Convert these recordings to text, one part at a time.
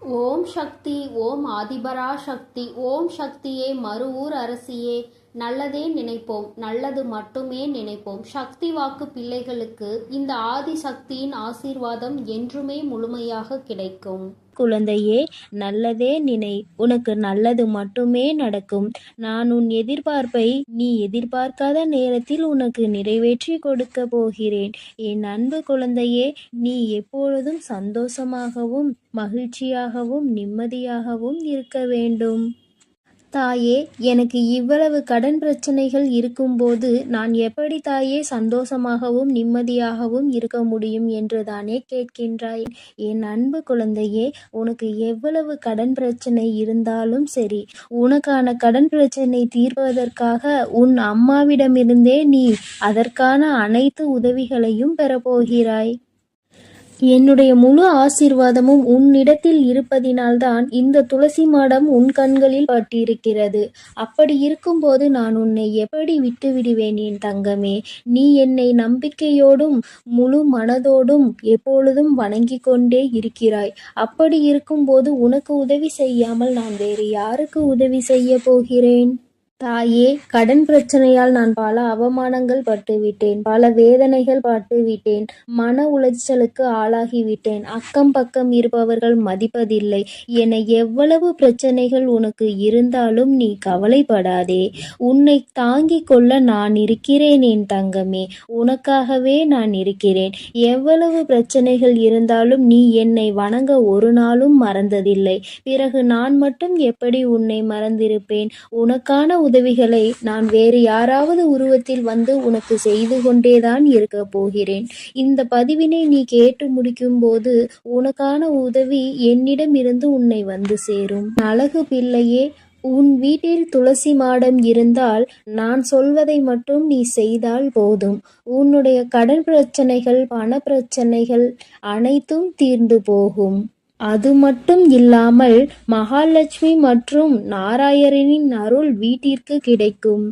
ஓம் சக்தி. ஓம் ஆதிபரா சக்தி. ஓம் சக்தியே, மருவூர் அரசியே. நல்லதே நினைப்போம், நல்லது மட்டுமே நினைப்போம். சக்தி வாக்கு பிள்ளைகளுக்கு இந்த ஆதி சக்தியின் ஆசீர்வாதம் என்றுமே முழுமையாக கிடைக்கும். குழந்தையே, நல்லதே நினை, உனக்கு நல்லது மட்டுமே நடக்கும். நான் உன் எதிர்பார்ப்பை நீ எதிர்பார்க்காத நேரத்தில் உனக்கு நிறைவேற்றி கொடுக்க போகிறேன். என் அன்பு குழந்தையே, நீ எப்பொழுதும் சந்தோஷமாகவும் மகிழ்ச்சியாகவும் நிம்மதியாகவும் இருக்க வேண்டும். தாயே, எனக்கு இவ்வளவு கடன் பிரச்சனைகள் இருக்கும்போது நான் எப்படி தாயே சந்தோஷமாகவும் நிம்மதியாகவும் இருக்க முடியும் என்று தானே கேட்கின்றாய். என் அன்பு குழந்தையே, உனக்கு எவ்வளவு கடன் பிரச்சனை இருந்தாலும் சரி, உனக்கான கடன் பிரச்சனை தீர்ப்பதற்காக உன் அம்மாவிடமிருந்தே நீ அதற்கான அனைத்து உதவிகளையும் பெறப்போகிறாய். என்னுடைய முழு ஆசீர்வாதமும் உன்னிடத்தில் இருப்பதினால்தான் இந்த துளசி மாடம் உன் கண்களில் பட்டிருக்கிறது. அப்படி இருக்கும்போது நான் உன்னை எப்படி விட்டு விடுவேன் என் தங்கமே? நீ என்னை நம்பிக்கையோடும் முழு மனதோடும் எப்பொழுதும் வணங்கி கொண்டே இருக்கிறாய். அப்படி இருக்கும்போது உனக்கு உதவி செய்யாமல் நான் வேறு யாருக்கு உதவி செய்ய போகிறேன்? தாயே, கடன் பிரச்சனையால் நான் பல அவமானங்கள் பட்டுவிட்டேன், பல வேதனைகள் பட்டுவிட்டேன், மன உளைச்சலுக்கு ஆளாகிவிட்டேன். அக்கம் பக்கம் இருப்பவர்கள் மதிப்பதில்லை என எவ்வளவு பிரச்சனைகள் உனக்கு இருந்தாலும் நீ கவலைப்படாதே. உன்னை தாங்கிக் கொள்ள நான் இருக்கிறேன் என் தங்கமே. உனக்காகவே நான் இருக்கிறேன். எவ்வளவு பிரச்சனைகள் இருந்தாலும் நீ என்னை வணங்க ஒரு நாளும் மறந்ததில்லை. பிறகு நான் மட்டும் எப்படி உன்னை மறந்திருப்பேன்? உனக்கான உதவிகளை நான் வேறு யாராவது உருவத்தில் வந்து உனக்கு செய்து கொண்டேதான் இருக்க போகிறேன். இந்த பதிவினை நீ கேட்டு முடிக்கும் போது உனக்கான உதவி என்னிடம் இருந்து உன்னை வந்து சேரும். அழகு பிள்ளையே, உன் வீட்டில் துளசி மாடம் இருந்தால் நான் சொல்வதை மட்டும் நீ செய்தால் போதும். உன்னுடைய கடன் பிரச்சனைகள், பண பிரச்சனைகள் அனைத்தும் தீர்ந்து போகும். அது மட்டும் இல்லாமல் மகாலட்சுமி மற்றும் நாராயணனின் அருள் வீட்டிற்கு கிடைக்கும்.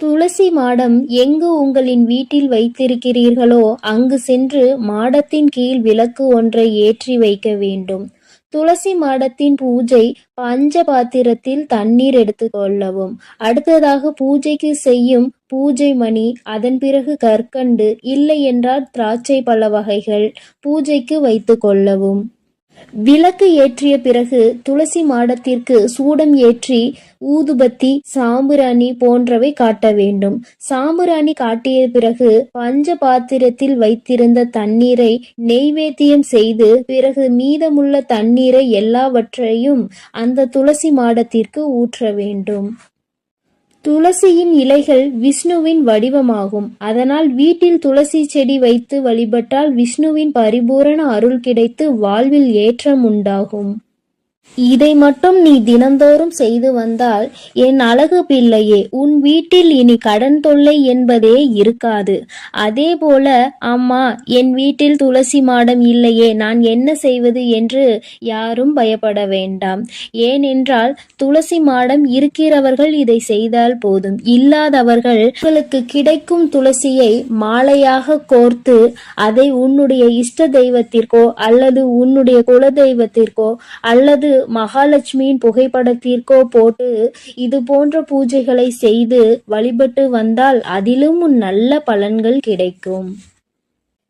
துளசி மாடம் எங்கு உங்களின் வீட்டில் வைத்திருக்கிறீர்களோ அங்கு சென்று மாடத்தின் கீழ் விளக்கு ஒன்றை ஏற்றி வைக்க வேண்டும். துளசி மாடத்தின் பூஜை பஞ்ச பாத்திரத்தில் தண்ணீர் எடுத்து கொள்ளவும். அடுத்ததாக பூஜைக்கு செய்யும் பூஜை மணி, அதன் பிறகு கற்கண்டு, இல்லை என்றால் திராட்சை பழ வகைகள் பூஜைக்கு வைத்து கொள்ளவும். விளக்கு ஏற்றிய பிறகு துளசி மாடத்திற்கு சூடம் ஏற்றி ஊதுபத்தி, சாம்பிராணி போன்றவை காட்ட வேண்டும். சாம்பிராணி காட்டிய பிறகு பஞ்ச பாத்திரத்தில் வைத்திருந்த தண்ணீரை நெய்வேத்தியம் செய்து பிறகு மீதமுள்ள தண்ணீரை எல்லாவற்றையும் அந்த துளசி மாடத்திற்கு ஊற்ற வேண்டும். துளசியின் இலைகள் விஷ்ணுவின் வடிவமாகும். அதனால் வீட்டில் துளசி செடி வைத்து வழிபட்டால் விஷ்ணுவின் பரிபூரண அருள் கிடைத்து வாழ்வில் ஏற்றம் உண்டாகும். இதை மட்டும் நீ தினந்தோறும் செய்து வந்தால் என் அழகு பிள்ளையே, உன் வீட்டில் இனி கடன் தொல்லை என்பதே இருக்காது. அதே போல, அம்மா, என் வீட்டில் துளசி மாடம் இல்லையே, நான் என்ன செய்வது என்று யாரும் பயப்பட வேண்டாம். ஏனென்றால் துளசி மாடம் இருக்கிறவர்கள் இதை செய்தால் போதும். இல்லாதவர்கள் உங்களுக்கு கிடைக்கும் துளசியை மாலையாக கோர்த்து அதை உன்னுடைய இஷ்ட தெய்வத்திற்கோ அல்லது உன்னுடைய குல தெய்வத்திற்கோ அல்லது மகாலட்சுமியின் புகைப்படத்திற்கோ போட்டு இது போன்ற பூஜைகளை செய்து வழிபட்டு வந்தால் அதிலும் நல்ல பலன்கள் கிடைக்கும்.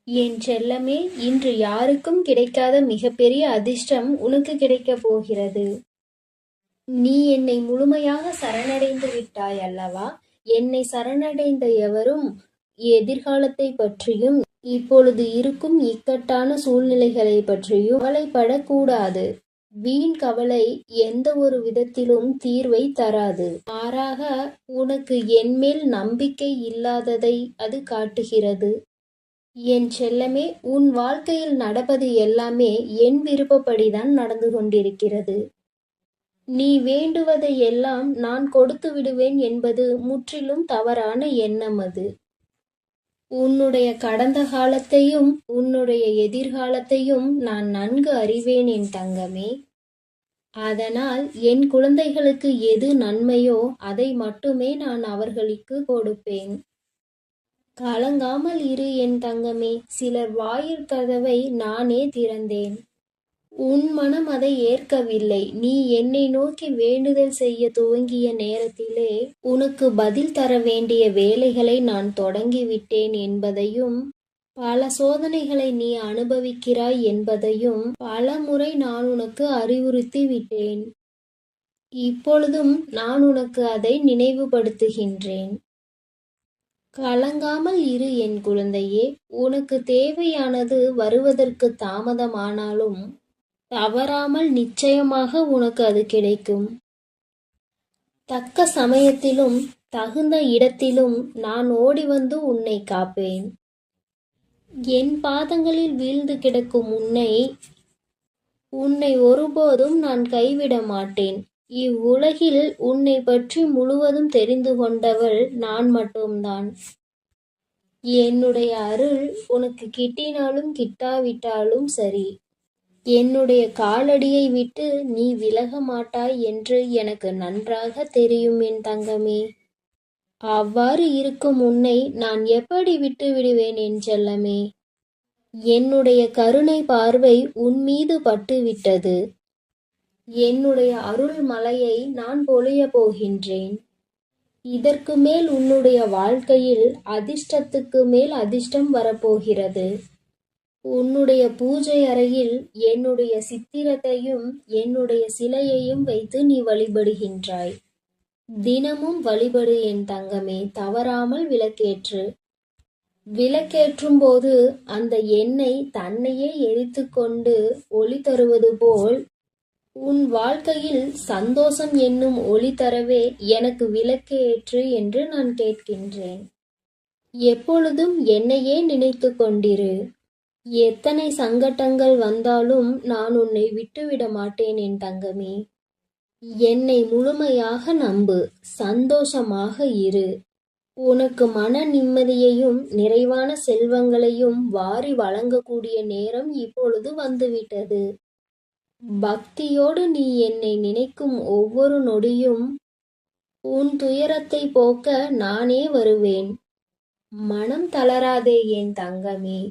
என் செல்லமே, இன்று யாருக்கும் கிடைக்காத மிகப்பெரிய அதிர்ஷ்டம் உனக்கு கிடைக்கப் போகிறது. நீ என்னை முழுமையாக சரணடைந்து விட்டாய் அல்லவா? என்னை சரணடைந்த எவரும் எதிர்காலத்தை பற்றியும் இப்பொழுது இருக்கும் இக்கட்டான சூழ்நிலைகளை பற்றியும் கவலைப்படக்கூடாது. வீண் கவலை எந்த ஒரு விதத்திலும் தீர்வை தராது. மாறாக உனக்கு என்மேல் நம்பிக்கை இல்லாததை அது காட்டுகிறது. என் செல்லமே, உன் வாழ்க்கையில் நடப்பது எல்லாமே என் விருப்பப்படிதான் நடந்து கொண்டிருக்கிறது. நீ வேண்டுவதை எல்லாம் நான் கொடுத்து விடுவேன் என்பது முற்றிலும் தவறான எண்ணம். அது உன்னுடைய கடந்த காலத்தையும் உன்னுடைய எதிர்காலத்தையும் நான் நன்கு அறிவேன் என் தங்கமே. அதனால் என் குழந்தைகளுக்கு எது நன்மையோ அதை மட்டுமே நான் அவர்களுக்கு கொடுப்பேன். கலங்காமல் இரு என் தங்கமே. சிலர் வாயில் கதவை நானே திறந்தேன். உன் மனம் அதை ஏற்கவில்லை. நீ என்னை நோக்கி வேண்டுதல் செய்ய துவங்கிய நேரத்திலே உனக்கு பதில் தர வேண்டிய வேலைகளை நான் தொடங்கிவிட்டேன் என்பதையும், பல சோதனைகளை நீ அனுபவிக்கிறாய் என்பதையும் பல முறை நான் உனக்கு அறிவுறுத்தி விட்டேன். இப்பொழுதும் நான் உனக்கு அதை நினைவுபடுத்துகின்றேன். கலங்காமல் இரு என் குழந்தையே. உனக்கு தேவையானது வருவதற்கு தாமதமானாலும் தவறாமல் நிச்சயமாக உனக்கு அது கிடைக்கும். தக்க சமயத்திலும் தகுந்த இடத்திலும் நான் ஓடி வந்து உன்னை காப்பேன். என் பாதங்களில் வீழ்ந்து கிடக்கும் உன்னை ஒருபோதும் நான் கைவிட மாட்டேன். இவ்வுலகில் உன்னை பற்றி முழுவதும் தெரிந்து கொண்டவள் நான் மட்டும்தான். என்னுடைய அருள் உனக்கு கிட்டினாலும் கிட்டாவிட்டாலும் சரி, என்னுடைய காலடியை விட்டு நீ விலக மாட்டாய் என்று எனக்கு நன்றாக தெரியும் என் தங்கமே. அவ்வாறு இருக்கும் உன்னை நான் எப்படி விட்டு விடுவேன் என் செல்லமே? என்னுடைய கருணை பார்வை உன் மீது பட்டுவிட்டது. என்னுடைய அருள் மலையை நான் பொழிய போகின்றேன். இதற்கு மேல் உன்னுடைய வாழ்க்கையில் அதிர்ஷ்டத்துக்கு மேல் அதிர்ஷ்டம் வரப்போகிறது. உன்னுடைய பூஜை அறையில் என்னுடைய சித்திரத்தையும் என்னுடைய சிலையையும் வைத்து நீ வழிபடுகின்றாய். தினமும் வழிபடு என் தங்கமே. தவறாமல் விளக்கேற்று. விளக்கேற்றும் போது அந்த எண்ணெய் தன்னையே எரித்து கொண்டு ஒளி தருவது போல் உன் வாழ்க்கையில் சந்தோஷம் என்னும் ஒளி தரவே எனக்கு விளக்கேற்று என்று நான் கேட்கின்றேன். எப்பொழுதும் என்னையே நினைத்து கொண்டிரு. எத்தனை சங்கடங்கள் வந்தாலும் நான் உன்னை விட்டுவிட மாட்டேன் என் தங்கமே. என்னை முழுமையாக நம்பு. சந்தோஷமாக இரு. உனக்கு மன நிம்மதியையும் நிறைவான செல்வங்களையும் வாரி வழங்கக்கூடிய நேரம் இப்பொழுது வந்துவிட்டது. பக்தியோடு நீ என்னை நினைக்கும் ஒவ்வொரு நொடியும் உன் துயரத்தை போக்க நானே வருவேன். மனம் தளராதே என் தங்கமே.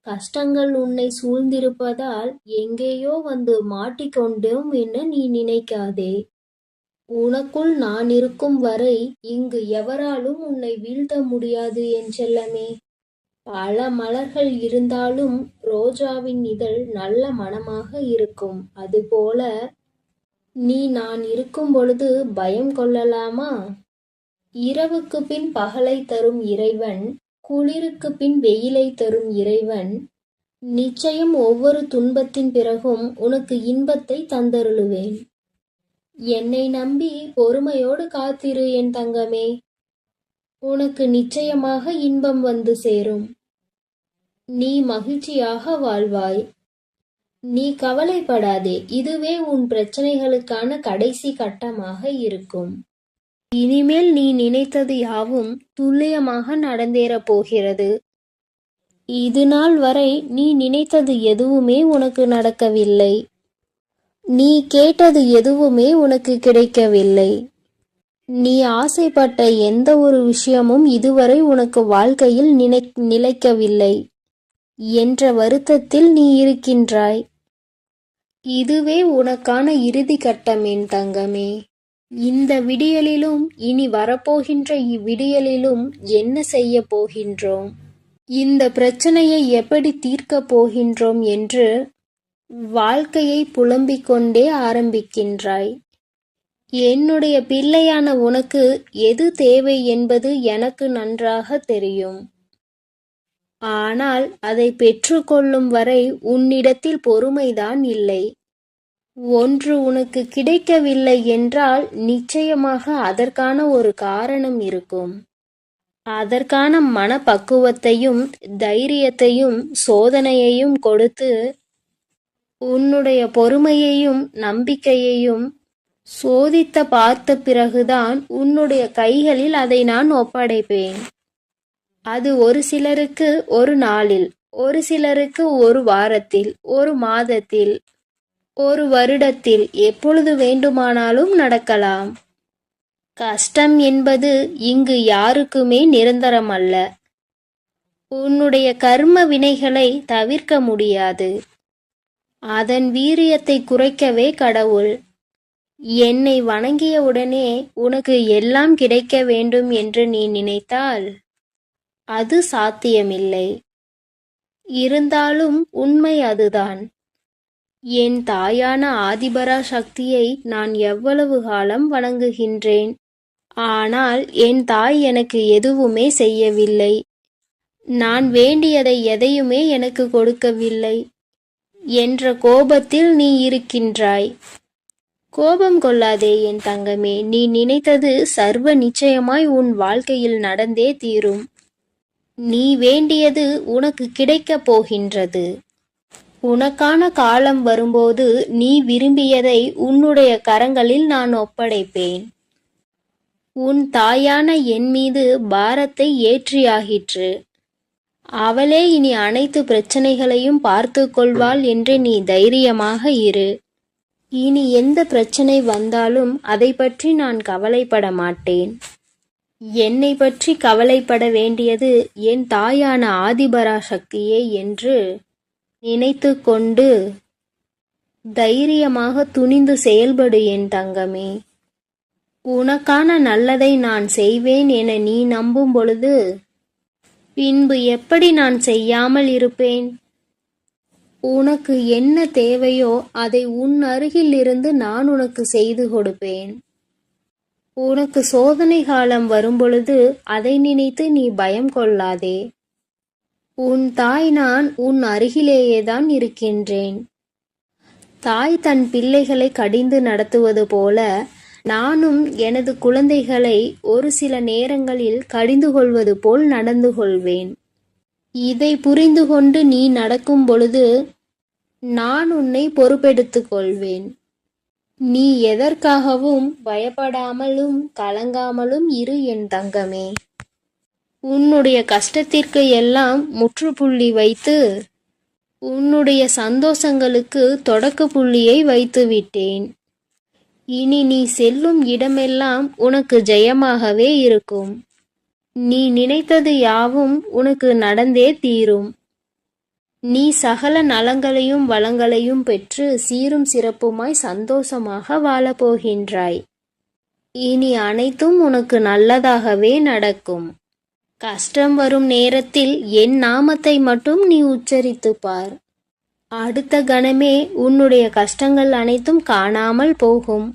கஷ்டங்கள் உன்னை சூழ்ந்திருப்பதால் எங்கேயோ வந்து மாட்டிக்கொண்டோம் என நீ நினைக்காதே. உனக்குள் நான் இருக்கும் வரை இங்கு எவராலும் உன்னை வீழ்த்த முடியாது என் செல்லமே. பல மலர்கள் இருந்தாலும் ரோஜாவின் இதழ் நல்ல மணமாக இருக்கும். அதுபோல நீ நான் இருக்கும் பொழுது பயம் கொள்ளலாமா? இரவுக்கு பின் பகலை தரும் இறைவன், குளிருக்கு பின் வெயிலை தரும் இறைவன் நிச்சயம் ஒவ்வொரு துன்பத்தின் பிறகும் உனக்கு இன்பத்தை தந்தருளுவேன். என்னை நம்பி பொறுமையோடு காத்திரு என் தங்கமே. உனக்கு நிச்சயமாக இன்பம் வந்து சேரும். நீ மகிழ்ச்சியாக வாழ்வாய். நீ கவலைப்படாதே. இதுவே உன் பிரச்சனைகளுக்கான கடைசி கட்டமாக இருக்கும். இனிமேல் நீ நினைத்தது யாவும் துல்லியமாக நடந்தேறப் போகிறது. இது நாள் வரை நீ நினைத்தது எதுவுமே உனக்கு நடக்கவில்லை. நீ கேட்டது எதுவுமே உனக்கு கிடைக்கவில்லை. நீ ஆசைப்பட்ட எந்த ஒரு விஷயமும் இதுவரை உனக்கு வாழ்க்கையில் நிலைக்கவில்லை என்ற வருத்தத்தில் நீ இருக்கின்றாய். இதுவே உனக்கான இறுதி கட்டம் என் தங்கமே. இந்த விடியலிலும் இனி வரப்போகின்ற இவ்விடியலிலும் என்ன செய்ய போகின்றோம், இந்த பிரச்சனையை எப்படி தீர்க்கப் போகின்றோம் என்று வாழ்க்கையை புலம்பிக் கொண்டே ஆரம்பிக்கின்றாய். என்னுடைய பிள்ளையான உனக்கு எது தேவை என்பது எனக்கு நன்றாக தெரியும். ஆனால் அதை பெற்றுக்கொள்ளும் வரை உன்னிடத்தில் பொறுமைதான் இல்லை. ஒன்று உனக்கு கிடைக்கவில்லை என்றால் நிச்சயமாக அதற்கான ஒரு காரணம் இருக்கும். அதற்கான மனப்பக்குவத்தையும் தைரியத்தையும் சோதனையையும் கொடுத்து உன்னுடைய பொறுமையையும் நம்பிக்கையையும் சோதித்த பார்த்த பிறகுதான் உன்னுடைய கைகளில் அதை நான் ஒப்படைப்பேன். அது ஒரு சிலருக்கு ஒரு நாளில், ஒரு சிலருக்கு ஒரு வாரத்தில், ஒரு மாதத்தில், ஒரு வருடத்தில், எப்பொழுது வேண்டுமானாலும் நடக்கலாம். கஷ்டம் என்பது இங்கு யாருக்குமே நிரந்தரமல்ல. உன்னுடைய கர்ம வினைகளை தவிர்க்க முடியாது. அதன் வீரியத்தை குறைக்கவே கடவுள். என்னை வணங்கியவுடனே உனக்கு எல்லாம் கிடைக்க வேண்டும் என்று நீ நினைத்தால் அது சாத்தியமில்லை. இருந்தாலும் உண்மை அதுதான். என் தாயான ஆதிபரா சக்தியை நான் எவ்வளவு காலம் வணங்குகின்றேன். ஆனால் என் தாய் எனக்கு எதுவுமே செய்யவில்லை. நான் வேண்டியதை எதையுமே எனக்கு கொடுக்கவில்லை என்ற கோபத்தில் நீ இருக்கின்றாய். கோபம் கொள்ளாதே என் தங்கமே. நீ நினைத்தது சர்வ நிச்சயமாய் உன் வாழ்க்கையில் நடந்தே தீரும். நீ வேண்டியது உனக்கு கிடைக்கப் போகின்றது. உனக்கான காலம் வரும்போது நீ விரும்பியதை உன்னுடைய கரங்களில் நான் ஒப்படைப்பேன். உன் தாயான என் மீது பாரத்தை ஏற்றியாகிற்று. அவளே இனி அனைத்து பிரச்சனைகளையும் பார்த்து கொள்வாள் என்று நீ தைரியமாக இரு. இனி எந்த பிரச்சனை வந்தாலும் அதை பற்றி நான் கவலைப்பட மாட்டேன். என்னை பற்றி கவலைப்பட வேண்டியது என் தாயான ஆதிபரா சக்தியே என்று நினைத்து கொண்டு தைரியமாக துணிந்து செயல்படு என் தங்கமே. உனக்கான நல்லதை நான் செய்வேன் என நீ நம்பும் பொழுது பின்பு எப்படி நான் செய்யாமல் இருப்பேன்? உனக்கு என்ன தேவையோ அதை உன் அருகில் இருந்து நான் உனக்கு செய்து கொடுப்பேன். உனக்கு சோதனை காலம் வரும்பொழுது அதை நினைத்து நீ பயம் கொள்ளாதே. உன் தாய் நான் உன் அருகிலேயேதான் இருக்கின்றேன். தாய் தன் பிள்ளைகளை கடிந்து நடத்துவது போல நானும் எனது குழந்தைகளை ஒரு சில நேரங்களில் கடிந்து கொள்வது போல் நடந்து கொள்வேன். இதை புரிந்து கொண்டு நீ நடக்கும் பொழுது நான் உன்னை பொறுப்பெடுத்துக் கொள்வேன். நீ எதற்காகவும் பயப்படாமலும் கலங்காமலும் இரு என் தங்கமே. உன்னுடைய கஷ்டத்திற்கு எல்லாம் முற்றுப்புள்ளி வைத்து உன்னுடைய சந்தோஷங்களுக்கு தொடக்க புள்ளியை வைத்து விட்டேன். இனி நீ செல்லும் இடமெல்லாம் உனக்கு ஜெயமாகவே இருக்கும். நீ நினைத்தது யாவும் உனக்கு நடந்தே தீரும். நீ சகல நலங்களையும் வளங்களையும் பெற்று சீரும் சிறப்புமாய் சந்தோஷமாக வாழப்போகின்றாய். இனி அனைத்தும் உனக்கு நல்லதாகவே நடக்கும். கஷ்டம் வரும் நேரத்தில் என் நாமத்தை மட்டும் நீ உச்சரித்து பார். அடுத்த கணமே உன்னுடைய கஷ்டங்கள் அனைத்தும் காணாமல் போகும்.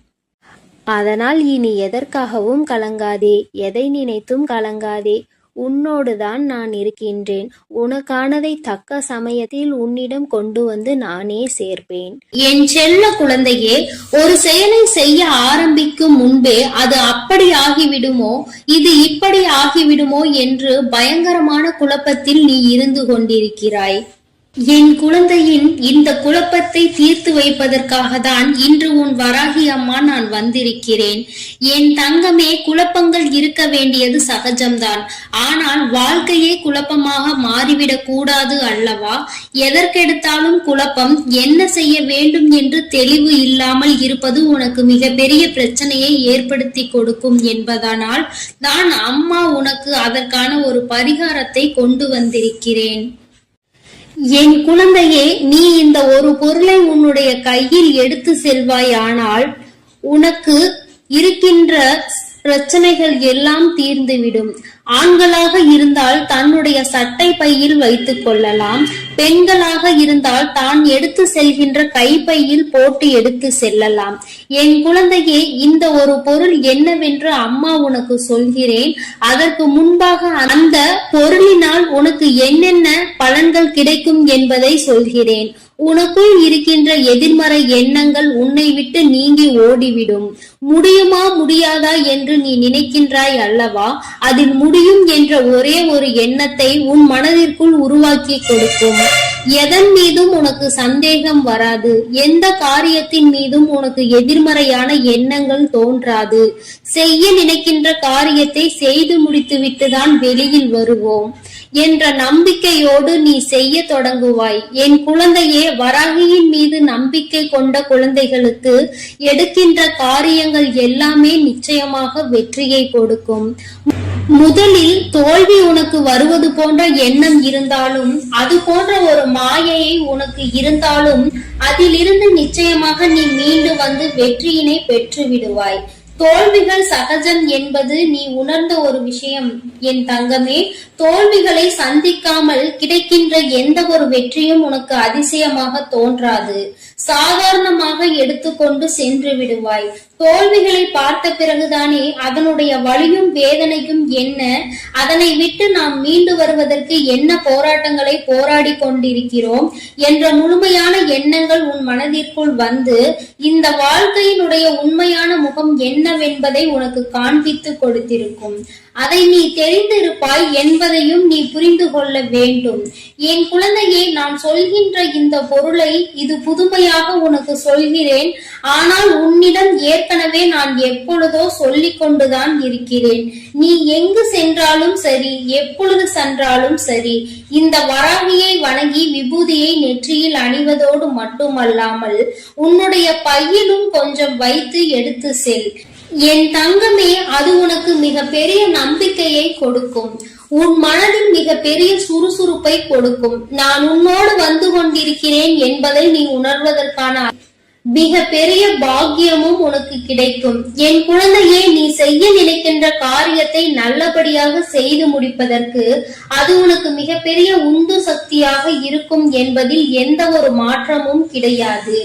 அதனால் இனி எதற்காகவும் கலங்காதே, எதை நினைத்தும் கலங்காதே. உன்னோடுதான் நான் இருக்கின்றேன். உனக்கானதை தக்க சமயத்தில் உன்னிடம் கொண்டு வந்து நானே சேர்ப்பேன். என் செல்ல குழந்தையே, ஒரு செயலை செய்ய ஆரம்பிக்கும் முன்பே அது அப்படி ஆகிவிடுமோ, இது இப்படி ஆகிவிடுமோ என்று பயங்கரமான குழப்பத்தில் நீ இருந்து கொண்டிருக்கிறாய். என் குழந்தையின் இந்த குழப்பத்தை தீர்த்து வைப்பதற்காக தான் இன்று உன் வராகி அம்மா நான் வந்திருக்கிறேன். என் தங்கமே, குழப்பங்கள் இருக்க வேண்டியது சகஜம்தான். ஆனால் வாழ்க்கையே குழப்பமாக மாறிவிடக் கூடாது அல்லவா? எதற்கெடுத்தாலும் குழப்பம். என்ன செய்ய வேண்டும் என்று தெளிவு இல்லாமல் இருப்பது உனக்கு மிகப்பெரிய பிரச்சனையை ஏற்படுத்தி கொடுக்கும் என்பதனால் நான் அம்மா உனக்கு அதற்கான ஒரு பரிகாரத்தை கொண்டு வந்திருக்கிறேன். என் குழந்தையே, நீ இந்த ஒரு பொருளை உன்னுடைய கையில் எடுத்து செல்வாயானால் உனக்கு இருக்கின்ற பிரச்சனைகள் எல்லாம் தீர்ந்துவிடும். ஆண்களாக இருந்தால் தன்னுடைய சட்டை பையில் வைத்துக் கொள்ளலாம். பெண்களாக இருந்தால் தான் எடுத்து செல்கின்ற கைப்பையில் போட்டு எடுத்து செல்லலாம். என் குழந்தையே, இந்த ஒரு பொருள் என்னவென்று அம்மா உனக்கு சொல்கிறேன். அதற்கு முன்பாக அந்த பொருளினால் உனக்கு என்னென்ன பலன்கள் கிடைக்கும் என்பதை சொல்கிறேன். உனக்குள் இருக்கின்ற எதிர்மறை எண்ணங்கள் உன்னை விட்டு நீங்கி ஓடிவிடும். முடியுமா முடியாதா என்று நீ நினைக்கின்றாய் அல்லவா? அதில் முடியும் என்ற ஒரே ஒரு எண்ணத்தை உன் மனதிற்குள் உருவாக்கி கொடுக்கும். எதன் மீதும் உனக்கு சந்தேகம் வராது. எந்த காரியத்தின் மீதும் உனக்கு எதிர்மறையான எண்ணங்கள் தோன்றாது. செய்ய நினைக்கின்ற காரியத்தை செய்து முடித்துவிட்டுதான் வெளியில் வருவோம். என்ற நம்பிக்கையோடு நீ செய்ய தொடங்குவாய். என் குழந்தையே, வராகியின் மீது நம்பிக்கை கொண்ட குழந்தைகளுக்கு எடுக்கின்ற காரியங்கள் எல்லாமே நிச்சயமாக வெற்றியை கொடுக்கும். முதலில் தோல்வி உனக்கு வருவது போன்ற எண்ணம் இருந்தாலும், அது போன்ற ஒரு மாயையை உனக்கு இருந்தாலும், அதிலிருந்து நிச்சயமாக நீ மீண்டு வந்து வெற்றியினை பெற்று விடுவாய். தோல்விகள் சகஜம் என்பது நீ உணர்ந்த ஒரு விஷயம் என் தங்கமே. தோல்விகளை சந்திக்காமல் கிடைக்கின்ற எந்த ஒரு வெற்றியும் உனக்கு அதிசயமாக தோன்றாது. சாதாரணமாக எடுத்துக்கொண்டு சென்று விடுவாய். தோல்விகளை பார்த்த பிறகுதானே அதனுடைய வலியும் வேதனையும் என்ன, அதனை விட்டு நாம் மீண்டு வருவதற்கு என்ன போராட்டங்களை போராடி கொண்டிருக்கிறோம் என்ற முழுமையான எண்ணங்கள் உன் மனதிற்குள் வந்து இந்த வாழ்க்கையினுடைய உண்மையான முகம் என்னவென்பதை உனக்கு காண்பித்து கொடுத்திருக்கும். அதை நீ தெரிந்திருப்பாய் என்பதையும் நீ புரிந்து கொள்ள வேண்டும். என் குழந்தையே, நான் சொல்கின்ற இந்த பொருளை இது புதுமையாக உனக்கு சொல்கிறேன். ஆனால் உன்னிடம் ஏற்கனவே நான் எப்பொழுதோ சொல்லிக் கொண்டுதான் இருக்கிறேன். நீ எங்கு சென்றாலும் சரி, எப்பொழுது சென்றாலும் சரி, இந்த வராகியை வணங்கி விபூதியை நெற்றியில் அணிவதோடு மட்டுமல்லாமல் உன்னுடைய பையிலும் கொஞ்சம் வைத்து எடுத்து செல். என் தங்கமே, அது உனக்கு மிக பெரிய நம்பிக்கையை கொடுக்கும். உன் மனதில் மிக பெரிய சுறுசுறுப்பை கொடுக்கும். நான் உன்னோடு வந்து கொண்டிருக்கிறேன் என்பதை நீ உணர்வதற்கான மிக பெரிய பாக்கியமும் உனக்கு கிடைக்கும். என் குழந்தையே, நீ செய்ய நினைக்கின்ற காரியத்தை நல்லபடியாக செய்து முடிப்பதற்கு அது உனக்கு மிகப்பெரிய உந்து சக்தியாக இருக்கும் என்பதில் எந்த ஒரு மாற்றமும் கிடையாது.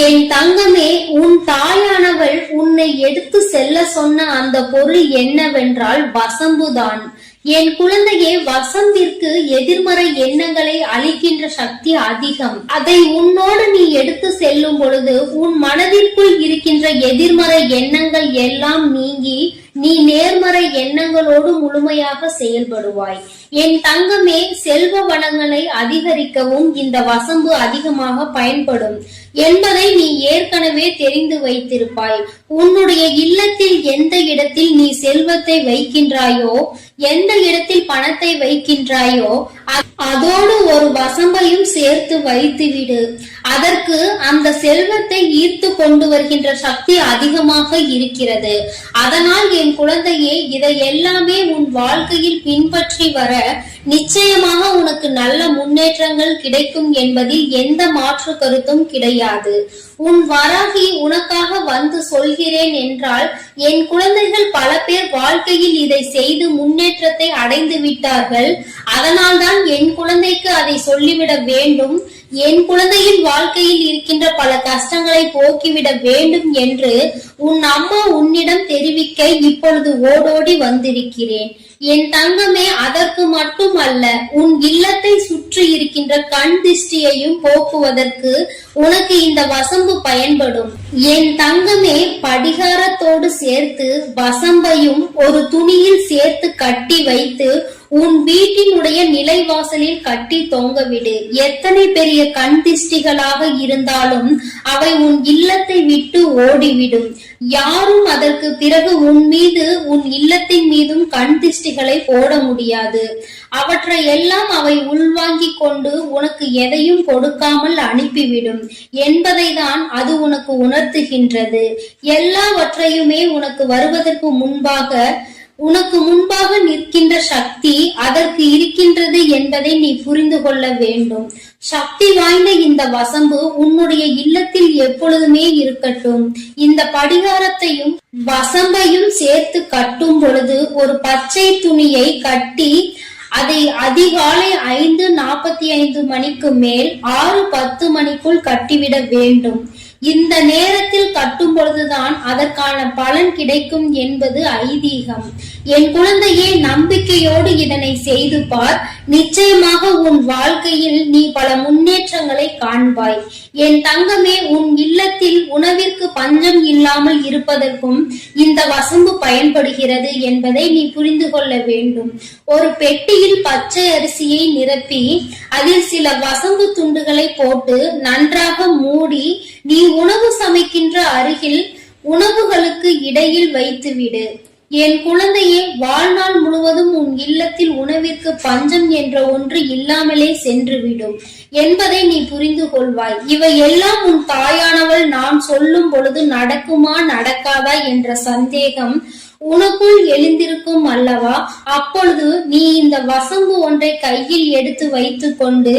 என் தங்கமே, உன் தாயானவள் உன்னை எடுத்து செல்ல சொன்ன அந்த பொருள் என்னவென்றால் வசம்புதான். என் குழந்தையே, வசந்திற்கு எதிர்மறை எண்ணங்களை அளிக்கின்ற சக்தி அதிகம். அதை உன்னோடு நீ எடுத்து செல்லும் பொழுது உன் மனதிற்குள் இருக்கின்ற எதிர்மறை எண்ணங்கள் எல்லாம் நீங்கி நீ நேர்மறை எண்ணங்களோடு முழுமையாக செயல்படுவாய். என் தங்கமே, செல்வ வளங்களை அதிகரிக்கவும் இந்த வசம்பு அதிகமாக பயன்படும் என்பதை நீ ஏற்கனவே தெரிந்து வைத்திருப்பாய். உன்னுடைய இல்லத்தில் எந்த இடத்தில் நீ செல்வத்தை வைக்கின்றாயோ, எந்த இடத்தில் பணத்தை வைக்கின்றாயோ, அதோடு ஒரு வசம்பையும் சேர்த்து வைத்துவிடு. அதற்கு அந்த செல்வத்தை ஈர்த்து கொண்டு வருகின்ற சக்தி அதிகமாக இருக்கிறது. அதனால் என் குழந்தையே, இதை எல்லாமே உன் வாழ்க்கையில் பின்பற்றி வர நிச்சயமாக உனக்கு நல்ல முன்னேற்றங்கள் கிடைக்கும் என்பதில் எந்த மாற்று கருத்தும் கிடையாது. உன் வராகி உனக்காக வந்து சொல்கிறேன் என்றால், என் குழந்தைகள் பல பேர் வாழ்க்கையில் இதை செய்து முன்னேற்றத்தை அடைந்து விட்டார்கள். அதனால்தான் என் குழந்தைக்கு அதை சொல்லிவிட வேண்டும். என் குழந்தையின் வாழ்க்கையில் இருக்கின்ற பல கஷ்டங்களை போக்கிவிட வேண்டும் என்று உன் அம்மா உன்னிடம் தெரிவிக்க இப்பொழுது ஓடோடி வந்திருக்கிறேன். என் தங்கமே, அதற்கு மட்டுமல்ல, உன் இல்லத்தை சுற்றி இருக்கின்ற கண் திஷ்டியையும் போக்குவதற்கு உனக்கு இந்த வசம்பு பயன்படும். என் தங்கமே, படிகாரத்தோடு சேர்த்து வசம்பையும் ஒரு துணியில் சேர்த்து கட்டி வைத்து உன் வீட்டினுடைய நிலைவாசலில் கட்டி தொங்கவிடு. எத்தனை பெரிய கண் திஷ்டிகளாக இருந்தாலும் அவை உன் இல்லத்தை விட்டு ஓடிவிடும். யாரும் அதற்கு பிறகு உன் மீது, உன் இல்லத்தின் மீதும் கண் திஷ்டிகளை போட முடியாது. அவற்றை எல்லாம் அவை உள்வாங்கிக் கொண்டு உனக்கு எதையும் கொடுக்காமல் அனுப்பிவிடும் என்பதை தான் அது உனக்கு உணர்த்துகின்றது. எல்லாவற்றையுமே உனக்கு வருவதற்கு உனக்கு முன்பாக நிற்கின்ற சக்தி அதற்கு இருக்கின்றது என்பதை நீ புரிந்து கொள்ள வேண்டும். சக்தி வாய்ந்த இந்த வசம்பு உன்னுடைய இல்லத்தில் எப்பொழுதுமே இருக்கட்டும். இந்த படிகாரத்தையும் வசம்பையும் சேர்த்து கட்டும் பொழுது ஒரு பச்சை துணியை கட்டி அதை அதிகாலை 5:45 மணிக்கு மேல் 6:10 மணிக்குள் கட்டிவிட வேண்டும். இந்த நேரத்தில் கட்டும் பொழுதுதான் அதற்கான பலன் கிடைக்கும் என்பது ஐதீகம். என் குழந்தையே, நம்பிக்கையோடு இதனை செய்து பார். நிச்சயமாக உன் வாழ்க்கையில் நீ பல முன்னேற்றங்களை காண்பாய். என் தங்கமே, உன் இல்லத்தில் உணவிற்கு பஞ்சம் இல்லாமல் இருப்பதற்கும் இந்த வசம்பு பயன்படுகிறது என்பதை நீ புரிந்து கொள்ள வேண்டும். ஒரு பெட்டியில் பச்சை அரிசியை நிரப்பி அதில் சில வசம்பு துண்டுகளை போட்டு நன்றாக மூடி நீ உணவு சமைக்கின்ற அருகில் உணவுகளுக்கு இடையில் வைத்துவிடு. என் குழந்தையே, வாழ்நாள் முழுவதும் உன் இல்லத்தில் உணவிற்கு பஞ்சம் என்ற ஒன்று இல்லாமலே சென்றுவிடும் என்பதை நீ புரிந்து கொள்வாய். இவை எல்லாம் உன் தாயானவள் நான் சொல்லும் பொழுது நடக்குமா நடக்காதா என்ற சந்தேகம் உனக்குள் எழுந்திருக்கும் அல்லவா? அப்பொழுது நீ இந்த வசம்பு ஒன்றை கையில் எடுத்து வைத்து கொண்டு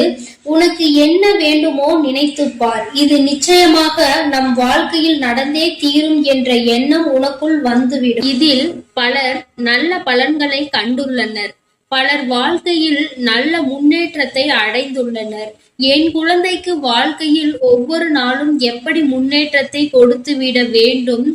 உனக்கு என்ன வேண்டுமோ நினைத்துப்பார். இது நிச்சயமாக நம் வாழ்க்கையில் நடந்தே தீரும் என்ற எண்ணம் உனக்குள் வந்துவிடும். இதில் பலர் நல்ல பலன்களை கண்டுள்ளனர். பலர் வாழ்க்கையில் நல்ல முன்னேற்றத்தை அடைந்துள்ளனர். என் குழந்தைக்கு வாழ்க்கையில் ஒவ்வொரு நாளும் எப்படி முன்னேற்றத்தை கொடுத்துவிட வேண்டும்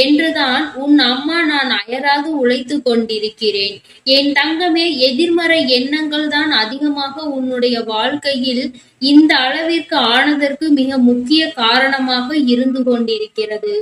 என்றுதான் உன் அம்மா நான் அயராது உழைத்து கொண்டிருக்கிறேன். என் தங்கமே, எதிர்மறை எண்ணங்கள் தான் அதிகமாக உன்னுடைய வாழ்க்கையில் இந்த அளவிற்கு ஆனதற்கு மிக முக்கிய காரணமாக இருந்து கொண்டிருக்கிறது.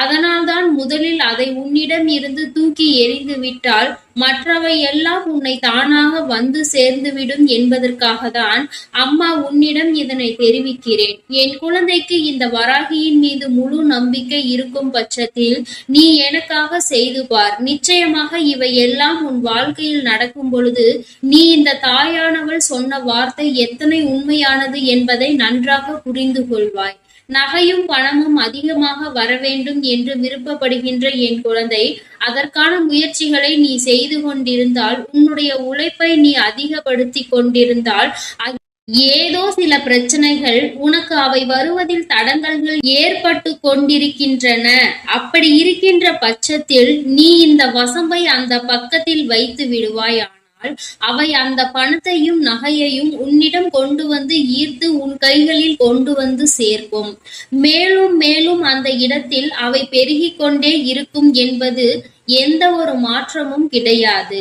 அதனால்தான் முதலில் அதை உன்னிடம் இருந்து தூக்கி எறிந்து விட்டால் மற்றவை எல்லாம் உன்னை தானாக வந்து சேர்ந்துவிடும் என்பதற்காக தான் அம்மா உன்னிடம் இதனை தெரிவிக்கிறேன். என் குழந்தைக்கு இந்த வராகியின் மீது முழு நம்பிக்கை இருக்கும் பட்சத்தில் நீ எனக்காக செய்து பார். நிச்சயமாக இவை எல்லாம் உன் வாழ்க்கையில் நடக்கும் பொழுது நீ இந்த தாயானவள் சொன்ன வார்த்தை எத்தனை உண்மையானது என்பதை நன்றாக புரிந்து கொள்வாய். நகையும் பணமும் அதிகமாக வர வேண்டும் என்று விருப்பப்படுகின்ற என் குழந்தை, அதற்கான முயற்சிகளை நீ செய்து கொண்டிருந்தால், உன்னுடைய உழைப்பை நீ அதிகப்படுத்தி கொண்டிருந்தால், ஏதோ சில பிரச்சனைகள் உனக்கு அவை வருவதில் தடங்கல்கள் ஏற்பட்டு கொண்டிருக்கின்றன. அப்படி இருக்கின்ற பட்சத்தில் நீ இந்த வசம்பை அந்த பக்கத்தில் வைத்து விடுவாய். அவை அந்த பணத்தையும் நகையையும் உன்னிடம் கொண்டு வந்து ஈர்த்து உன் கைகளில் கொண்டு வந்து சேர்க்கும். மேலும் மேலும் அந்த இடத்தில் அவை பெருகிக் கொண்டே இருக்கும் என்பது எந்த ஒரு மாற்றமும் கிடையாது.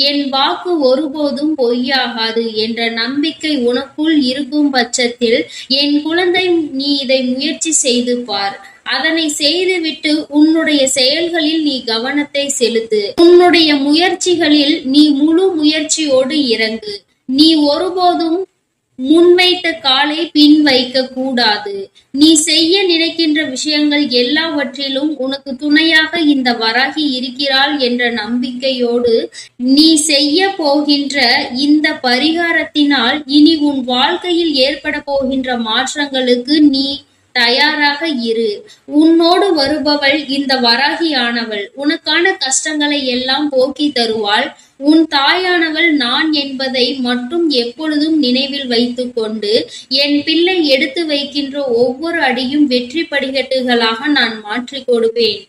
என் வாக்கு ஒருபோதும் பொய்யாகாது என்ற நம்பிக்கை உனக்குள் இருக்கும் பட்சத்தில் என் குழந்தை, நீ இதை முயற்சி செய்து பார். அதனை செய்துவிட்டு உன்னுடைய செயல்களில் நீ கவனத்தை செலுத்து. உன்னுடைய முயற்சிகளில் நீ முழு முயற்சியோடு இறங்கு. நீ ஒருபோதும் முன்வைத்த காலை பின் வைக்க கூடாது. நீ செய்ய நினைக்கின்ற விஷயங்கள் எல்லாவற்றிலும் உனக்கு துணையாக இந்த வராகி இருக்கிறாள் என்ற நம்பிக்கையோடு நீ செய்ய போகின்ற இந்த பரிகாரத்தினால் இனி உன் வாழ்க்கையில் ஏற்பட போகின்ற மாற்றங்களுக்கு நீ தயாராக இரு. உன்னோடு வருபவள் இந்த வராகியானவள் உனக்கான கஷ்டங்களை எல்லாம் போக்கி தருவாள். உன் தாயானவள் நான் என்பதை மட்டும் எப்பொழுதும் நினைவில் வைத்துக் கொண்டு என் பிள்ளை எடுத்து வைக்கின்ற ஒவ்வொரு அடியும் வெற்றி படிக்கட்டுகளாக நான் மாற்றிக் கொடுப்பேன்.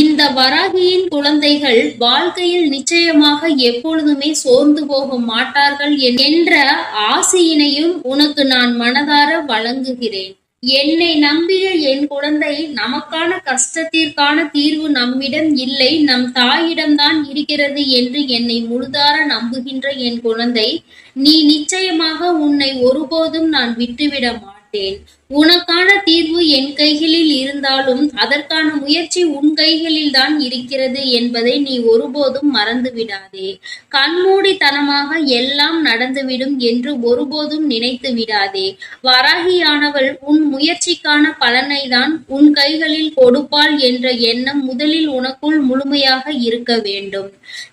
இந்த வராகியின் குழந்தைகள் வாழ்க்கையில் நிச்சயமாக எப்பொழுதுமே சோர்ந்து போக மாட்டார்கள் என்ற ஆசையினையும் உனக்கு நான் மனதார வழங்குகிறேன். என்னை நம்பிய என் குழந்தை, நமக்கான கஷ்டத்திற்கான தீர்வு நம்மிடம் இல்லை, நம் தாயிடம்தான் இருக்கிறது என்று என்னை முழுதார நம்புகின்ற என் குழந்தை, நீ நிச்சயமாக உன்னை ஒருபோதும் நான் விட்டுவிட மாட்டேன். உனக்கான தீர்வு என் கைகளில் இருந்தாலும் அதற்கான முயற்சி உன் கைகளில் தான் இருக்கிறது என்பதை நீ ஒருபோதும் மறந்து விடாதே. கண்மூடித்தனமாக எல்லாம் நடந்துவிடும் என்று ஒருபோதும் நினைத்து விடாதே. வராகியானவள் உன் முயற்சிக்கான பலனை தான் உன் கைகளில் கொடுப்பாள் என்ற எண்ணம் முதலில் உனக்குள் முழுமையாக இருக்க வேண்டும்.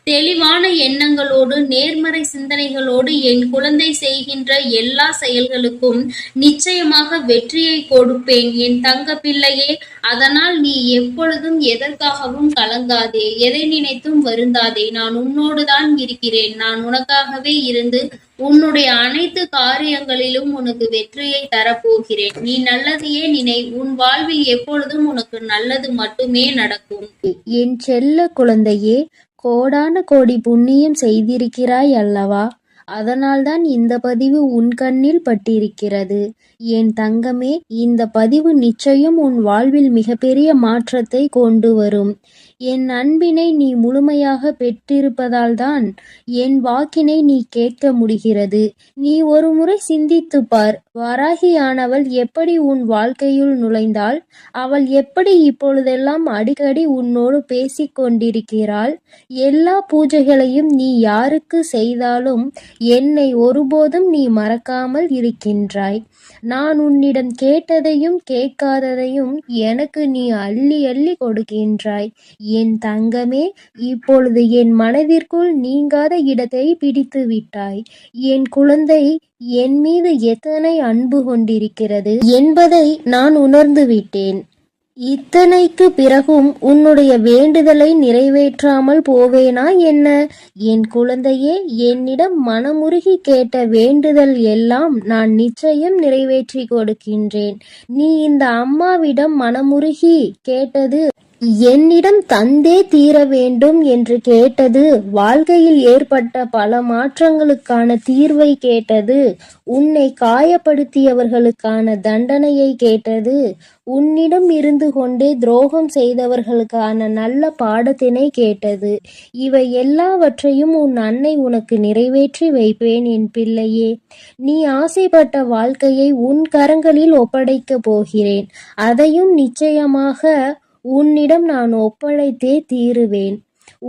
தெளிவான எண்ணங்களோடு நேர்மறை சிந்தனைகளோடு என் குழந்தை செய்கின்ற எல்லா செயல்களுக்கும் நிச்சயமாக வெற்றியை கொடுப்பேன் என் தங்க பிள்ளையே. அதனால் நீ எப்பொழுதும் எதற்காகவும் கலங்காதே, எதை நினைத்தும் வருந்தாதே. நான் உன்னோடுதான் இருக்கிறேன். நான் உனக்காகவே இருந்து உன்னுடைய அனைத்து காரியங்களிலும் உனக்கு வெற்றியை தரப்போகிறேன். நீ நல்லதையே நினை. உன் வாழ்வில் எப்பொழுதும் உனக்கு நல்லது மட்டுமே நடக்கும். என் செல்ல குழந்தையே, கோடான கோடி புண்ணியம் செய்திருக்கிறாய் அல்லவா? அதனால்தான் இந்த பதிவு உன் கண்ணில் பட்டிருக்கிறது. என் தங்கமே, இந்த பதிவு நிச்சயம் உன் வாழ்வில் மிகப்பெரிய மாற்றத்தை கொண்டு வரும். என் அன்பினை நீ முழுமையாக பெற்றிருப்பதால்தான் என் வாக்கினை நீ கேட்க முடிகிறது. நீ ஒரு முறை சிந்தித்து பார். வராகியானவள் எப்படி உன் வாழ்க்கையுள் நுழைந்தாள்? அவள் எப்படி இப்பொழுதெல்லாம் அடிக்கடி உன்னோடு பேசிக் கொண்டிருக்கிறாள்? எல்லா பூஜைகளையும் நீ யாருக்கு செய்தாலும் என்னை ஒருபோதும் நீ மறக்காமல் இருக்கின்றாய். நான் உன்னிடம் கேட்டதையும் கேட்காததையும் எனக்கு நீ அள்ளி அள்ளி கொடுக்கின்றாய். என் தங்கமே, இப்பொழுது என் மனதிற்குள் நீங்காத இடத்தை பிடித்து விட்டாய். என் குழந்தை என் மீது எத்தனை அன்பு கொண்டிருக்கிறது என்பதை நான் உணர்ந்து விட்டேன். இத்தனைக்கு பிறகும் உன்னுடைய வேண்டுதலை நிறைவேற்றாமல் போவேனா என்ன? என் குழந்தையே, என்னிடம் மனமுருகி கேட்ட வேண்டுதல் எல்லாம் நான் நிச்சயம் நிறைவேற்றி கொடுக்கின்றேன். நீ இந்த அம்மாவிடம் மனமுருகி கேட்டது, என்னிடம் தந்தே தீர வேண்டும் என்று கேட்டது, வாழ்க்கையில் ஏற்பட்ட பல மாற்றங்களுக்கான தீர்வை கேட்டது, உன்னை காயப்படுத்தியவர்களுக்கான தண்டனையை கேட்டது, உன்னிடம் இருந்து கொண்டே துரோகம் செய்தவர்களுக்கான நல்ல பாடத்தினை கேட்டது. இவை எல்லாவற்றையும் உன் அன்னை உனக்கு நிறைவேற்றி வைப்பேன் என் பிள்ளையே. நீ ஆசைப்பட்ட வாழ்க்கையை உன் கரங்களில் ஒப்படைக்கப் போகிறேன். அதையும் நிச்சயமாக உன்னிடம் நான் ஒப்படைத்தே தீருவேன்.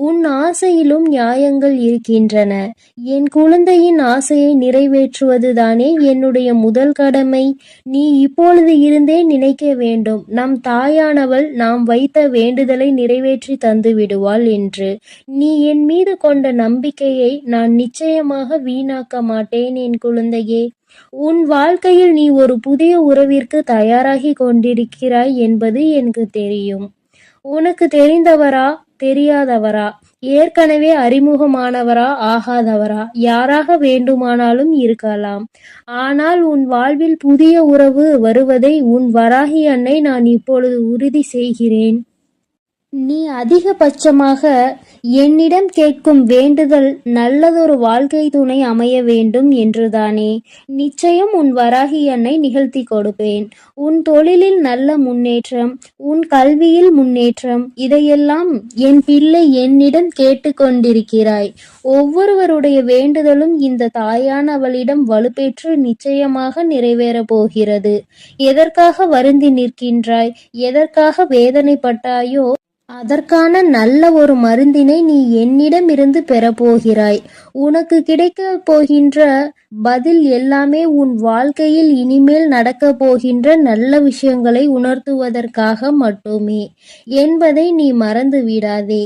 உன் ஆசையிலும் நியாயங்கள் இருக்கின்றன. என் குழந்தையின் ஆசையை நிறைவேற்றுவதுதானே என்னுடைய முதல் கடமை. நீ இப்பொழுது இருந்தே நினைக்க வேண்டும், நம் தாயானவள் நாம் வைத்த வேண்டுதலை நிறைவேற்றி தந்து விடுவாள் என்று. நீ என் மீது கொண்ட நம்பிக்கையை நான் நிச்சயமாக வீணாக்க மாட்டேன் என் குழந்தையே. உன் வாழ்க்கையில் நீ ஒரு புதிய உறவிற்கு தயாராகி கொண்டிருக்கிறாய் என்பது எனக்கு தெரியும். உனக்கு தெரிந்தவரா தெரியாதவரா, ஏற்கனவே அறிமுகமானவரா ஆகாதவரா, யாராக வேண்டுமானாலும் இருக்கலாம். ஆனால் உன் வாழ்வில் புதிய உறவு வருவதை உன் வராகி அன்னை நான் இப்பொழுது உறுதி செய்கிறேன். நீ அதிகபட்சமாக என்னிடம் கேட்கும் வேண்டுதல் நல்லதொரு வாழ்க்கை துணை அமைய வேண்டும் என்றுதானே. நிச்சயம் உன் வராகி அன்னை நிகழ்த்தி கொடுப்பேன். உன் தொழிலில் நல்ல முன்னேற்றம், உன் கல்வியில் முன்னேற்றம், இதையெல்லாம் என் பிள்ளை என்னிடம் கேட்டுக்கொண்டிருக்கிறாய். ஒவ்வொருவருடைய வேண்டுதலும் இந்த தாயானவளிடம் வலுப்பெற்று நிச்சயமாக நிறைவேறப் போகிறது. எதற்காக வருந்தி நிற்கின்றாய், எதற்காக வேதனைப்பட்டாயோ அதற்கான நல்ல ஒரு மருந்தினை நீ என்னிடமிருந்து பெறப்போகிறாய். உனக்கு கிடைக்க போகின்ற பதில் எல்லாமே உன் வாழ்க்கையில் இனிமேல் நடக்க போகின்ற நல்ல விஷயங்களை உணர்த்துவதற்காக மட்டுமே என்பதை நீ மறந்து விடாதே.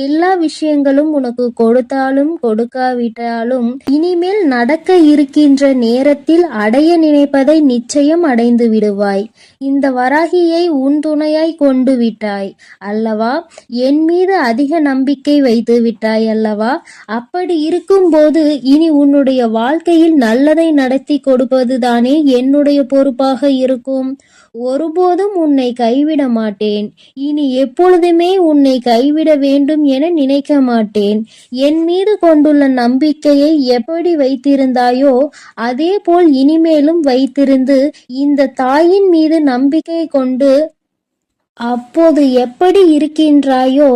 எல்லா விஷயங்களும் உனக்கு கொடுத்தாலும் கொடுக்காவிட்டாலும் இனிமேல் நடக்க இருக்கின்ற நேரத்தில் அடைய நினைப்பதை நிச்சயம் அடைந்து விடுவாய். இந்த வராகியை உன் துணையாய் கொண்டு விட்டாய் அல்லவா? என் மீது அதிக நம்பிக்கை வைத்து விட்டாய் அல்லவா? அப்படி இருக்கும்போது இனி உன்னுடைய வாழ்க்கையில் நல்லதை நடத்தி கொடுப்பதுதானே என்னுடைய பொறுப்பாக இருக்கும். ஒருபோதும் உன்னை கைவிட மாட்டேன். இனி எப்பொழுதுமே உன்னை கைவிட வேண்டும் என நினைக்க மாட்டேன். என் மீது கொண்டுள்ள நம்பிக்கையை எப்படி வைத்திருந்தாயோ அதே போல் இனிமேலும் வைத்திருந்து இந்த தாயின் மீது நம்பிக்கை கொண்டு அப்போது எப்படி இருக்கின்றாயோ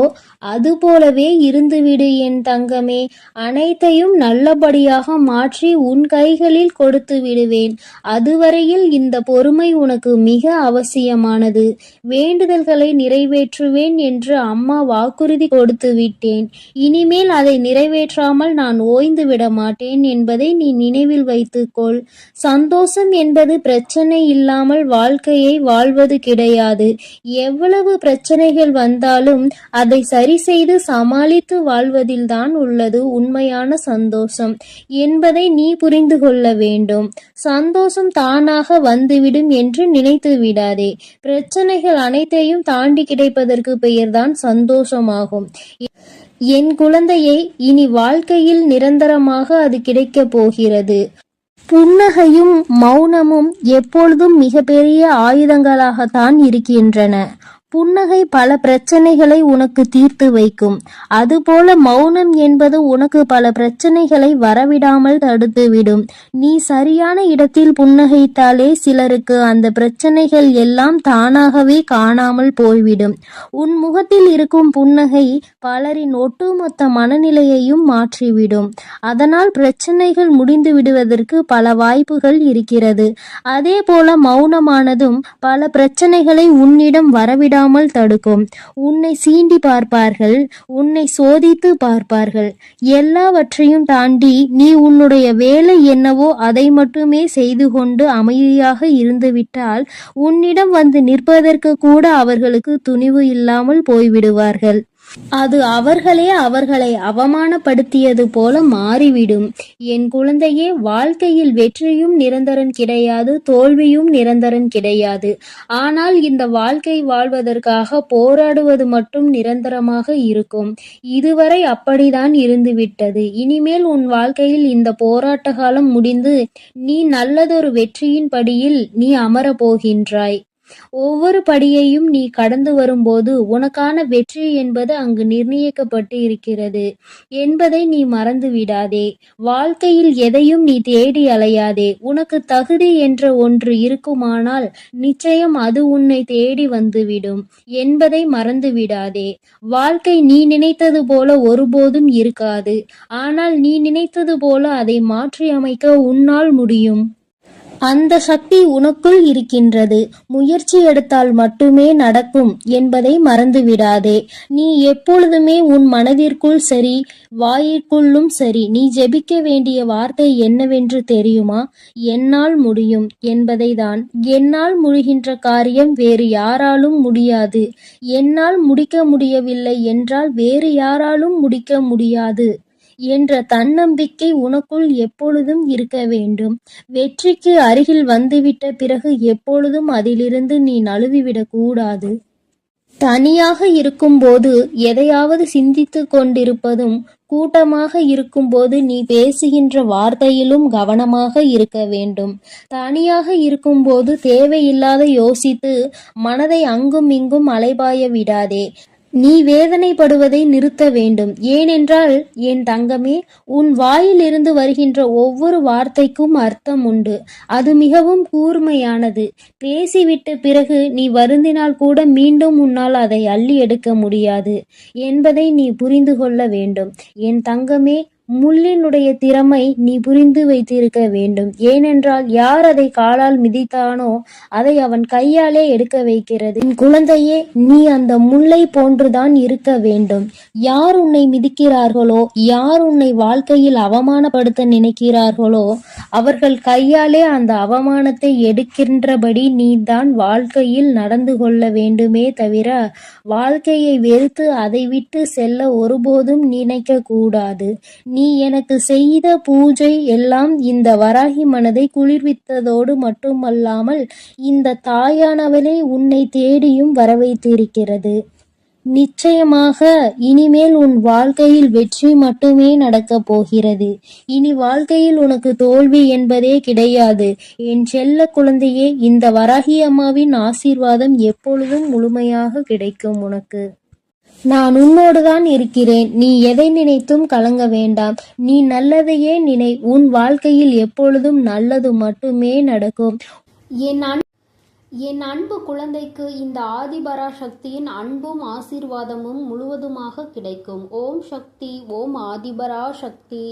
அதுபோலவே இருந்துவிடு என் தங்கமே. அனைத்தையும் நல்லபடியாக மாற்றி உன் கைகளில் கொடுத்து விடுவேன். அதுவரையில் இந்த பொறுமை உனக்கு மிக அவசியமானது. வேண்டுதல்களை நிறைவேற்றுவேன் என்று அம்மா வாக்குறுதி கொடுத்து விட்டேன். இனிமேல் அதை நிறைவேற்றாமல் நான் ஓய்ந்து விட மாட்டேன் என்பதை நீ நினைவில் வைத்துக்கொள். சந்தோஷம் என்பது பிரச்சனை இல்லாமல் வாழ்க்கையை வாழ்வது கிடையாது. எவ்வளவு பிரச்சனைகள் வந்தாலும் அதை சரி செய்து சமாளித்து வாழ்வதில்தான் உள்ளது உண்மையான சந்தோஷம் என்பதை நீ புரிந்து கொள்ள வேண்டும். சந்தோஷம் தானாக வந்துவிடும் என்று நினைத்து விடாதே. பிரச்சனைகள் அனைத்தையும் தாண்டி கிடைப்பதற்கு பெயர்தான் சந்தோஷமாகும். என் குழந்தையை, இனி வாழ்க்கையில் நிரந்தரமாக அது கிடைக்கப் போகிறது. புன்னகையும் மௌனமும் எப்பொழுதும் மிகப்பெரிய ஆயுதங்களாகத்தான் இருக்கின்றன. புன்னகை பல பிரச்சனைகளை உனக்கு தீர்த்து வைக்கும். அதுபோல மௌனம் என்பது உனக்கு பல பிரச்சனைகளை வரவிடாமல் தடுத்துவிடும். நீ சரியான இடத்தில் புன்னகைத்தாலே சிலருக்கு அந்த பிரச்சனைகள் எல்லாம் தானாகவே காணாமல் போய்விடும். உன் முகத்தில் இருக்கும் புன்னகை பலரின் ஒட்டுமொத்த மனநிலையையும் மாற்றிவிடும். அதனால் பிரச்சனைகள் முடிந்து விடுவதற்கு பல வாய்ப்புகள் இருக்கிறது. அதே போல மௌனமானதும் பல பிரச்சனைகளை உன்னிடம் வரவிட தடுக்கும். உன்னை சீண்டி பார்ப்பார்கள், உன்னை சோதித்து பார்ப்பார்கள். எல்லாவற்றையும் தாண்டி நீ உன்னுடைய வேலை என்னவோ அதை மட்டுமே செய்து கொண்டு அமைதியாக இருந்துவிட்டால் உன்னிடம் வந்து நிற்பதற்கு கூட அவர்களுக்கு துணிவு இல்லாமல் போய்விடுவார்கள். அது அவர்களை அவமானப்படுத்தியது போல மாறிவிடும். என் குழந்தையே, வாழ்க்கையில் வெற்றியும் நிரந்தரம் கிடையாது, தோல்வியும் நிரந்தரம் கிடையாது. ஆனால் இந்த வாழ்க்கை வாழ்வதற்காக போராடுவது மட்டும் நிரந்தரமாக இருக்கும். இதுவரை அப்படிதான் இருந்துவிட்டது. இனிமேல் உன் வாழ்க்கையில் இந்த போராட்ட காலம் முடிந்து நீ நல்லதொரு வெற்றியின் படியில் நீ அமரப் போகின்றாய். ஒவ்வொரு படியையும் நீ கடந்து வரும்போது உனக்கான வெற்றி என்பது அங்கு நிர்ணயிக்கப்பட்டு இருக்கிறது என்பதை நீ மறந்து விடாதே. வாழ்க்கையில் எதையும் நீ தேடி அலையாதே. உனக்கு தகுதி என்ற ஒன்று இருக்குமானால் நிச்சயம் அது உன்னை தேடி வந்துவிடும் என்பதை மறந்து விடாதே. வாழ்க்கை நீ நினைத்தது போல ஒருபோதும் இருக்காது. ஆனால் நீ நினைத்தது போல அதை மாற்றி அமைக்க உன்னால் முடியும். அந்த சக்தி உனக்குள் இருக்கின்றது. முயற்சி எடுத்தால் மட்டுமே நடக்கும் என்பதை மறந்துவிடாதே. நீ எப்பொழுதுமே உன் மனதிற்குள் சரி, வாயிற்குள்ளும் சரி, நீ ஜெபிக்க வேண்டிய வார்த்தை என்னவென்று தெரியுமா? என்னால் முடியும் என்பதை தான். என்னால் முடிகின்ற காரியம் வேறு யாராலும் முடியாது. என்னால் முடிக்க முடியவில்லை என்றால் வேறு யாராலும் முடிக்க முடியாது என்ற தன்னம்பிக்கை உனக்குள் எப்பொழுதும் இருக்க வேண்டும். வெற்றிக்கு அருகில் வந்துவிட்ட பிறகு எப்பொழுதும் அதிலிருந்து நீ நழுவிவிடக் கூடாது. தனியாக இருக்கும்போது எதையாவது சிந்தித்து கொண்டிருப்பதும், கூட்டமாக இருக்கும்போது நீ பேசுகின்ற வார்த்தையிலும் கவனமாக இருக்க வேண்டும். தனியாக இருக்கும்போது தேவையில்லாத யோசித்து மனதை அங்கும் இங்கும் அலைபாய விடாதே. நீ வேதனைப்படுவதை நிறுத்த வேண்டும். ஏனென்றால் என் தங்கமே, உன் வாயிலிருந்து வருகின்ற ஒவ்வொரு வார்த்தைக்கும் அர்த்தம் உண்டு. அது மிகவும் கூர்மையானது. பேசிவிட்ட பிறகு நீ வருந்தினால் கூட மீண்டும் உன்னால் அதை அள்ளி எடுக்க முடியாது என்பதை நீ புரிந்து கொள்ள வேண்டும். என் தங்கமே, முள்ளினுடைய திறமை நீ புரிந்து வைத்திருக்க வேண்டும். ஏனென்றால் யார் அதை காலால் மிதித்தானோ அதை அவன் கையாலே எடுக்க வைக்கிறது. என் குழந்தையே, நீ அந்த முல்லை போன்றுதான் இருக்க வேண்டும். யார் உன்னை மிதிக்கிறார்களோ, யார் உன்னை வாழ்க்கையில் அவமானப்படுத்த நினைக்கிறார்களோ அவர்கள் கையாலே அந்த அவமானத்தை எடுக்கின்றபடி நீ தான் வாழ்க்கையில் நடந்து கொள்ள வேண்டுமே தவிர வாழ்க்கையை வெறுத்து அதை விட்டு செல்ல ஒருபோதும் நினைக்க கூடாது. நீ எனக்கு செய்த பூஜை எல்லாம் இந்த வராகி மனதை குளிர்வித்ததோடு மட்டுமல்லாமல் இந்த தாயானவளே உன்னை தேடியும் வரவைத்திருக்கிறது. நிச்சயமாக இனிமேல் உன் வாழ்க்கையில் வெற்றி மட்டுமே நடக்கப் போகிறது. இனி வாழ்க்கையில் உனக்கு தோல்வி என்பதே கிடையாது. என் செல்ல குழந்தையே, இந்த வராகி அம்மாவின் ஆசீர்வாதம் எப்பொழுதும் முழுமையாக கிடைக்கும் உனக்கு. நான் உன்னோடுதான் இருக்கிறேன். நீ எதை நினைத்தும் கலங்க வேண்டாம். நீ நல்லதையே நினை. உன் வாழ்க்கையில் எப்பொழுதும் நல்லது மட்டுமே நடக்கும். என் அன்பு குழந்தைக்கு இந்த ஆதிபராசக்தியின் அன்பும் ஆசீர்வாதமும் முழுவதுமாக கிடைக்கும். ஓம் சக்தி. ஓம் ஆதிபராசக்தி.